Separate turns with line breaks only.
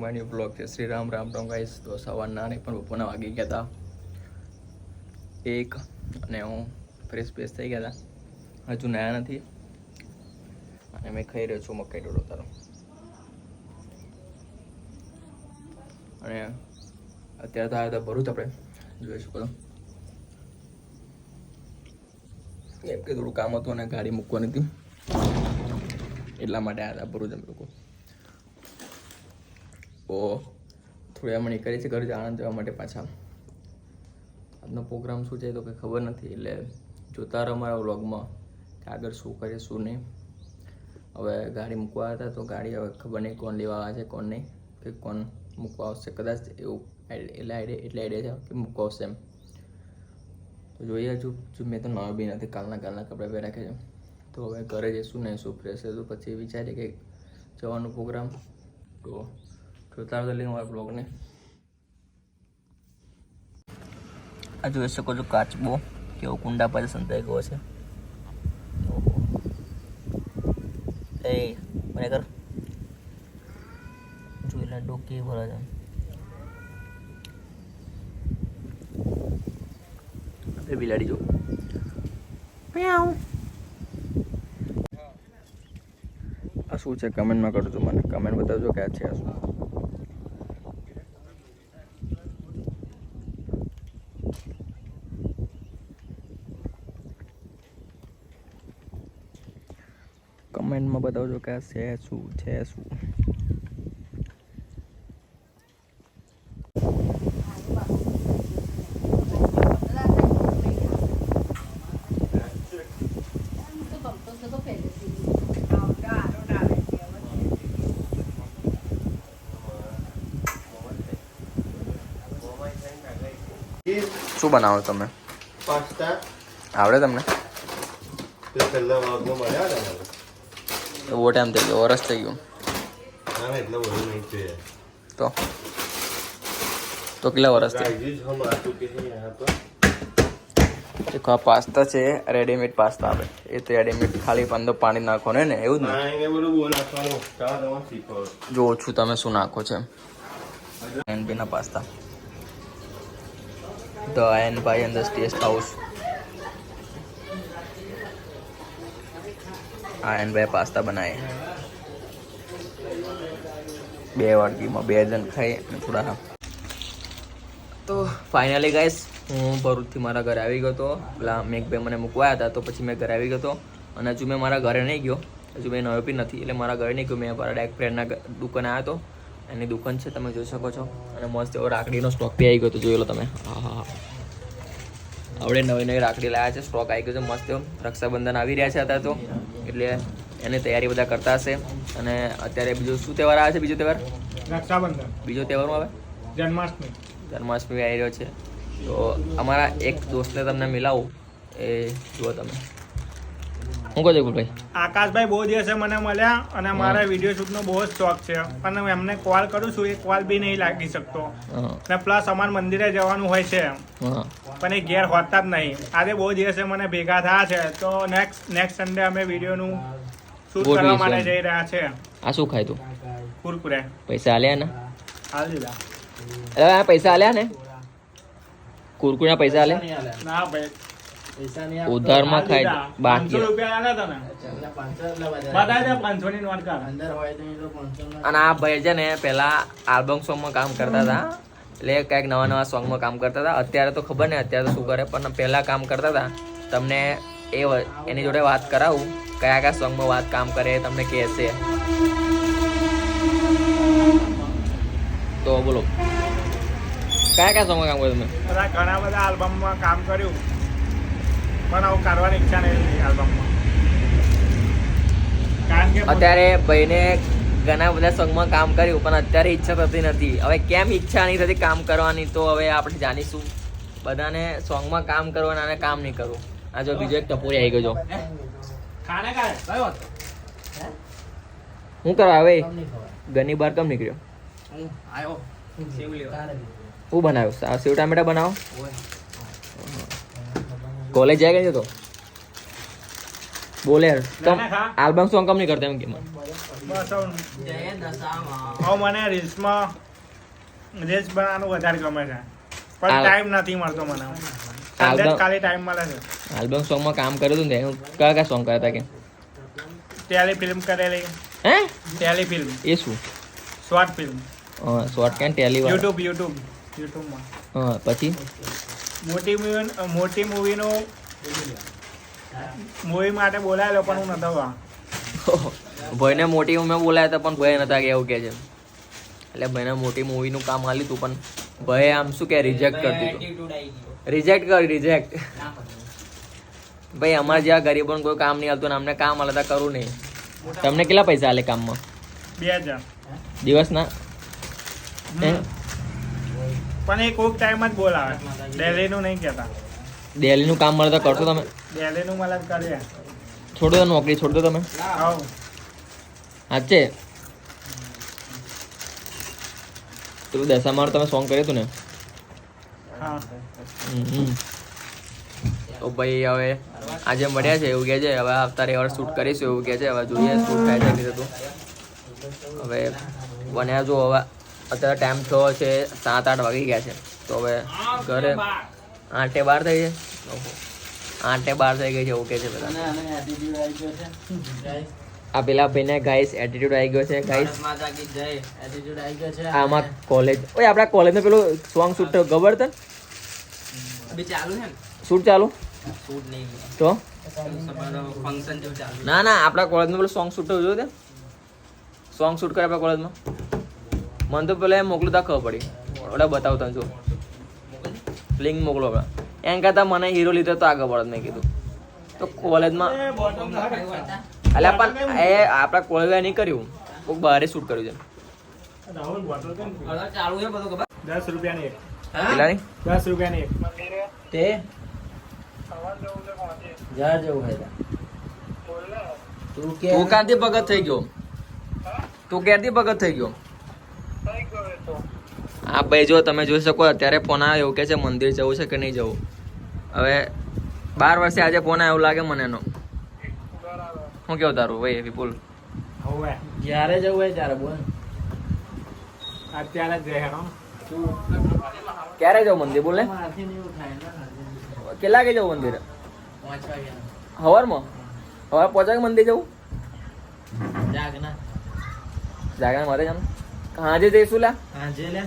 My blog છે Shri Ram Ram Ram guys. તો સવારના નહીં પણ બપોરના વાગી ગયા હતા 1 અને હું ફ્રેશ થઈ ગયા હતા. હજુ નાયા નથી અને મેં ખાઈ રહ્યો છું મકાઈ ડોડો તારો. અને અત્યારે તો આવ્યા હતા ભરૂચ, આપણે જોઈ શકો છો. એમ કે થોડું કામ હતું અને ગાડી મૂકવાની હતી એટલા માટે આવ્યા હતા ભરૂચ અમે લોકો. તો થોડી હમણાં કરી છે ઘરે આણંદ જવા માટે પાછા. આજનો પ્રોગ્રામ શું છે તો કંઈ ખબર નથી, એટલે જોતા રહો અમારા વ્લોગમાં કે આગળ શું કરીએ શું નહીં. હવે ગાડી મૂકવા હતા તો ગાડી હવે ખબર નહીં કોણ લેવા આવે છે કોણ નહીં, કે કોણ મૂકવા આવશે. કદાચ એવું એટલે આઈડિયા છે કે મૂકવા આવશે એમ. તો જોઈએ હજુ મેં તો નવા બી નથી, કાલના કપડાં પહેરી રાખ્યા છે. તો હવે ઘરે જઈશું ને શું ફ્રેશ તો પછી વિચારીએ કે જવાનો પ્રોગ્રામ. તો જોતા રહો જલ્દી અમારા બ્લોગને. આ જોઈ શકો છો કાચબો કેવો કુંડા પાસે સંતાઈ ગયો છે. એ મને કર જોઈ લા ડોકી ભરા છે. એ બિલાડી જો આ શું છે કમેન્ટમાં કરજો, મને કમેન્ટ બતાવજો કે આ છે આ શું. કમેન્ટમાં બતાવજો કે આ છે શું છે શું. શું બનાવો તમે?
પાસ્તા
આવડે તમને?
તે પહેલા વાગમાં મળ્યા હતા મને.
એવો ટાઈમ થઈ ગયો, વરસ થઈ ગયું.
ના એટલે બધું નહીં છે
તો કેટલા વરસ થઈ?
गाइस हम आ चुके हैं यहाँ पर.
देखो આ પાસ્તા છે, રેડીમેડ પાસ્તા આવે. એ તો રેડીમેડ ખાલી અંદર પાણી નાખવાનું ને એવું જ ને?
ના એને બધું બોલ નાખવાનું. ચાલો તમે શીખો.
જોઉં છું તમે શું નાખો છે. એનબીના પાસ્તા ધ એન ભાઈ અંદર ટેસ્ટ હાઉસ. એન ભાઈ પાસ્તા બનાવે 2 વાટકીમાં 2 જણ ખાઈ અને થોડા. તો ફાઇનલી ગાઈસ હું ભરૂચથી મારા ઘરે આવી ગયો હતો. પેલા મેઘભાઈ મને મૂકવા હતા તો પછી મેં ઘરે આવી ગયો હતો. અને હજુ મેં મારા ઘરે નહીં ગયો, હજુ મેં નયો બી નથી, એટલે મારા ઘરે નહીં ગયો. મેં મારા ડાયરેક્ટ ફ્રેન્ડના દુકાને આવ્યો હતો. એની દુકાન છે તમે જોઈ શકો છો. અને મસ્ત એવો રાખડીનો સ્ટોક બી આવી ગયો હતો, જોઈ લો તમે. હા આપણે નવી રાખડી લાવ્યા છે, સ્ટોક આવી ગયો છે મસ્ત. રક્ષાબંધન આવી રહ્યા છે અત્યારે તો, એટલે એની તૈયારી બધા કરતા હશે. અને અત્યારે બીજો શું તહેવાર આવે છે? બીજો તહેવાર
રક્ષાબંધન.
બીજો તહેવાર આવે
જન્માષ્ટમી
આવી રહ્યો છે. તો અમારા એક દોસ્તને તમને મિલાવું, એ જુઓ તમે. શું કહો છો ભાઈ?
આકાશભાઈ બહુ દિવસે મને મળ્યા અને મારા વિડીયો શૂટનો બહુ જ શોખ છે, પણ હું એમને કોલ કરું છું, એ કોલ બી નહીં લાગી શકતો. ને પ્લસ અમારા મંદિરે જવાનું હોય છે પણ એ ઘેર હોતા જ નહીં. આજે બહુ દિવસે મને ભેગા થયા છે, તો નેક્સ્ટ સન્ડે અમે વિડીયોનું શૂટ કરવા માટે જઈ રહ્યા છે.
આ શું ખાય તું?
કુરકુરે.
પૈસા આલ્યા ને?
હાલ દીધા.
અરે પૈસા આલ્યા ને? કુરકુરા પૈસા આલ્યા?
ના ભાઈ
ઉધારમાં ખાય બાકી.
500 રૂપિયા આલ્યા હતા ને, બધા 500 ની નોટ કાઢ.
અને આ ભાઈ છે ને પેલા આલ્બમ સોંગમાં કામ કરતા હતા, એટલે કંઈક નવા સોંગમાં કામ કરતા હતા. અત્યારે તો ખબર નહીં અત્યારે તો શું કરે, પણ પહેલા કામ કરતા હતા. તમને એની જોડે વાત કરાવું કયા સોંગમાં વાત કામ કરે તમને કહેશે. તો બોલો કયા સોંગમાં કામ કર્યું તમે?
ઘણા બધા આલ્બમમાં કામ કર્યું, પણ આવું કાઢવાની ઈચ્છા નહીં આલ્બમમાં. કારણ કે
અત્યારે ભાઈને ઘણા બધા સોંગમાં કામ કર્યું પણ અત્યારે ઈચ્છા થતી નથી. હવે કેમ ઈચ્છા નહીં થતી કામ કરવાની, તો હવે આપણે જાણીશું. બધાને સોંગમાં કામ કરવાના અને કામ નહીં કરવું. આ જો બીજો એક ટપોરી આવી ગયો. શું કરવા હવે ઘરની બહાર કેમ નીકળ્યો? શું બનાવ્યું? સેવ ટામેટા બનાવો. કોલેજ જાય ગયો તો બોલે યાર
ના,
તમ
ખા.
આલ્બમ સોંગ કમ નહીં કરતા એમ કે
બસ હવે મને રીલ્સમાં રીલ્સ બનાવવાનું વધારે ગમે છે પણ
આ-
ટાઈમ નથી મળતો મને સંડે
આલ્બમ-
ખાલી ટાઈમ મળે છે
આલ્બમ સોંગમાં કામ કર્યું હતું ને એનું કયા કયા સોંગ કર્યા હતા કે
ટેલિફિલ્મ કરેલી
હે
ટેલિફિલ્મ
એ શું
short film
short can Tally
યુટ્યુબમાં
હા પછી
મોટી મૂવીનું મૂવી માટે બોલાયેલો પણ હું નતો ગયો.
ભાઈને મોટી મેં બોલાયા હતા પણ ભાઈ નતા કે એવું કે છે એટલે ભાઈને મોટી મૂવીનું કામ આલ્યું હતું પણ ભાઈ આમ શું કે રિજેક્ટ કરી દીધું રિજેક્ટ ભાઈ અમારા જેવા ગરીબોને કોઈ કામ નહીં આવતું ને અમને કામ આલે તો કરું નહીં. તમને કેટલા પૈસા આલે કામમાં
2000
દિવસના હે?
પણ એ કોઈક ટાઈમ જ બોલાવે ડેલીનું નહીં કહેતા
દિલ્હીનું કામ મળે તો કરશો તમે
ડેલીનું મળે તો કરીએ
છોડો તો નોકરી છોડ દો તમે
હવ
સાચે તું દશામાં તમે સોંગ કર્યું હતું ને
હા
તો ભાઈ હવે આજે મળ્યા છે એવું કહે છે હવે આવતા રવિવારે શૂટ કરીશું એવું કહે છે હવે જોઈએ શૂટ થાય છે નહીં થતું હવે બન્યા જો હવે અત્યારે ટાઈમ થયો છે 7-8 વાગી ગયા છે તો હવે ઘરે 8-12 થઈ છે 8-12 થઈ ગઈ છે એવું કહે છે બધા આ પેલા ભાઈને ગાઈસ એટીટ્યુડ આવી ગયો છે ગાઈસ આમાં કોલેજ ઓય આપણા કોલેજનો પેલો સોંગ શૂટ ખબર તને શૂટ ચાલુ તો ના ના આપણા કોલેજમાં પેલું સોંગ શૂટ જોયું તે સોંગ શૂટ કરે આપણા કોલેજમાં મને તો પેલા એમ મોકલું તા ખબર પડી ઓલા બતાવું તને જો લિંક મોકલો આપણે એમ કરતાં મને હીરો લીધો તો આગળ પડત મેં કીધું તો કોલેજમાં એટલે પણ એ આપણા કોલેજમાં નહીં કર્યું કોઈક બહાર શૂટ કર્યું છે
10 રૂપિયાની એક
પેલાની
10 રૂપિયાની એક
તે જા જેવું હોય તું કે
તું ક્યાંથી ભગત થઈ ગયો તું ક્યારથી ભગત થઈ ગયો હા ભાઈ જો તમે જોઈ શકો અત્યારે ફોન આવ્યો એવું કે છે મંદિર જવું છે કે નહીં જવું હવે 12 વર્ષે આજે ફોન આવ્યો એવું લાગે મને એનો શું કેવું તારું ભાઈ વિપુલ
હવે
જ્યારે જવું હોય ત્યારે બોલ
અત્યારે જ રહે હો
ક્યારે જવું મંદિર બોલ ને
મારથી નહીં ઉઠાય ને
કેટલા વાગે જવું મંદિર
5 વાગ્યા
સવારમાં સવાર પહોંચાય મંદિર જવું
જાગ ના
જાગરણ મારે જાણ હાજે જઈશું લા
આજે લે